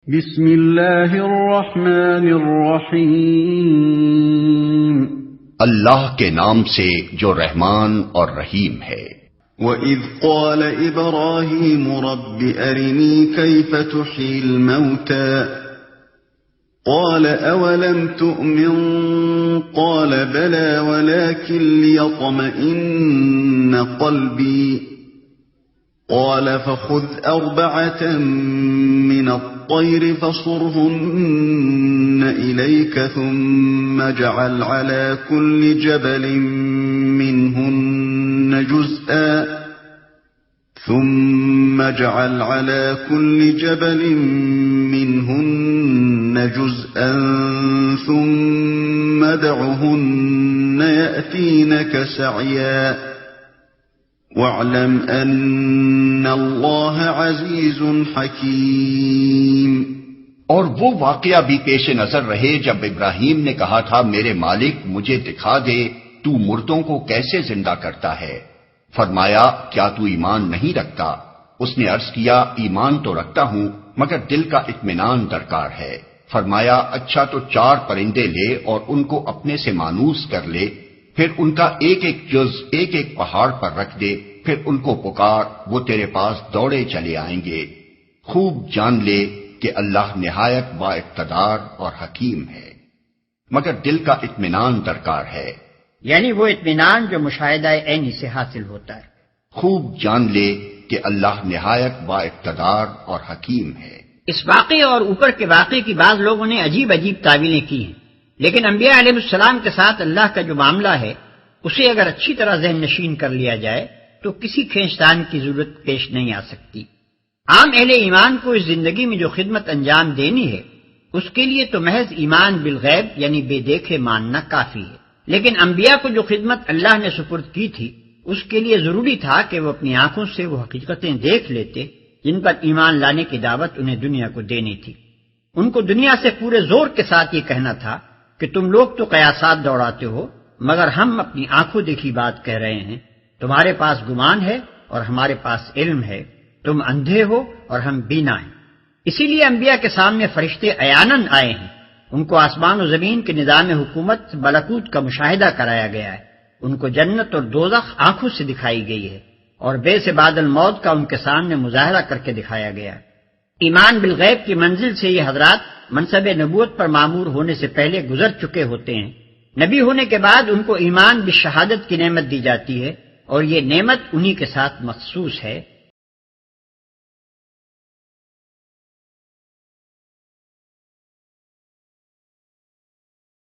بسم اللہ الرحمن الرحیم، اللہ کے نام سے جو رحمان اور رحیم ہے۔ وَإِذْ قَالَ إِبْرَاهِيمُ رَبِّ أَرِنِي كَيْفَ تُحْيِي الْمَوْتَى قَالَ أَوَلَمْ تُؤْمِنْ قَالَ بَلَى وَلَكِنْ لِيَطْمَئِنَّ قَلْبِي قَالَ فَخُذْ أَرْبَعَةً مِّنَ الطَّيْرِ فَصُرْهُنَّ إِلَيْكَ ثُمَّ اجْعَلْ عَلَى كُلِّ جَبَلٍ مِّنْهُنَّ جُزْءًا ثُمَّ ادْعُهُنَّ يَأْتِينَكَ سَعْيًا وَاعْلَمْ أَنَّ اللَّهَ عَزِيزٌ حَكِيمٌ۔ اور وہ واقعہ بھی پیش نظر رہے جب ابراہیم نے کہا تھا، میرے مالک مجھے دکھا دے تو مردوں کو کیسے زندہ کرتا ہے۔ فرمایا، کیا تو ایمان نہیں رکھتا؟ اس نے عرض کیا، ایمان تو رکھتا ہوں مگر دل کا اطمینان درکار ہے۔ فرمایا، اچھا تو 4 پرندے لے اور ان کو اپنے سے مانوس کر لے، پھر ان کا ایک ایک جز ایک ایک پہاڑ پر رکھ دے، پھر ان کو پکار، وہ تیرے پاس دوڑے چلے آئیں گے۔ خوب جان لے کہ اللہ نہایت با اقتدار اور حکیم ہے، مگر دل کا اطمینان درکار ہے، یعنی وہ اطمینان جو مشاہدہ عینی سے حاصل ہوتا ہے۔ خوب جان لے کہ اللہ نہایت با اقتدار اور حکیم ہے۔ اس واقعے اور اوپر کے واقعے کی بعض لوگوں نے عجیب عجیب تعویلیں کی ہیں، لیکن انبیاء علیہ السلام کے ساتھ اللہ کا جو معاملہ ہے اسے اگر اچھی طرح ذہن نشین کر لیا جائے تو کسی کھینچتان کی ضرورت پیش نہیں آ سکتی۔ عام اہل ایمان کو اس زندگی میں جو خدمت انجام دینی ہے اس کے لیے تو محض ایمان بالغیب یعنی بے دیکھے ماننا کافی ہے، لیکن انبیاء کو جو خدمت اللہ نے سپرد کی تھی اس کے لیے ضروری تھا کہ وہ اپنی آنکھوں سے وہ حقیقتیں دیکھ لیتے جن پر ایمان لانے کی دعوت انہیں دنیا کو دینی تھی۔ ان کو دنیا سے پورے زور کے ساتھ یہ کہنا تھا کہ تم لوگ تو قیاسات دوڑاتے ہو مگر ہم اپنی آنکھوں دیکھی بات کہہ رہے ہیں، تمہارے پاس گمان ہے اور ہمارے پاس علم ہے، تم اندھے ہو اور ہم بینا ہیں۔ اسی لیے انبیاء کے سامنے فرشتے عیاناً آئے ہیں، ان کو آسمان و زمین کے نظام حکومت ملکوت کا مشاہدہ کرایا گیا ہے، ان کو جنت اور دوزخ آنکھوں سے دکھائی گئی ہے اور بے سے بعد الموت کا ان کے سامنے مظاہرہ کر کے دکھایا گیا ہے۔ ایمان بالغیب کی منزل سے یہ حضرات منصب نبوت پر مامور ہونے سے پہلے گزر چکے ہوتے ہیں، نبی ہونے کے بعد ان کو ایمان بالشہادت کی نعمت دی جاتی ہے اور یہ نعمت انہی کے ساتھ مخصوص ہے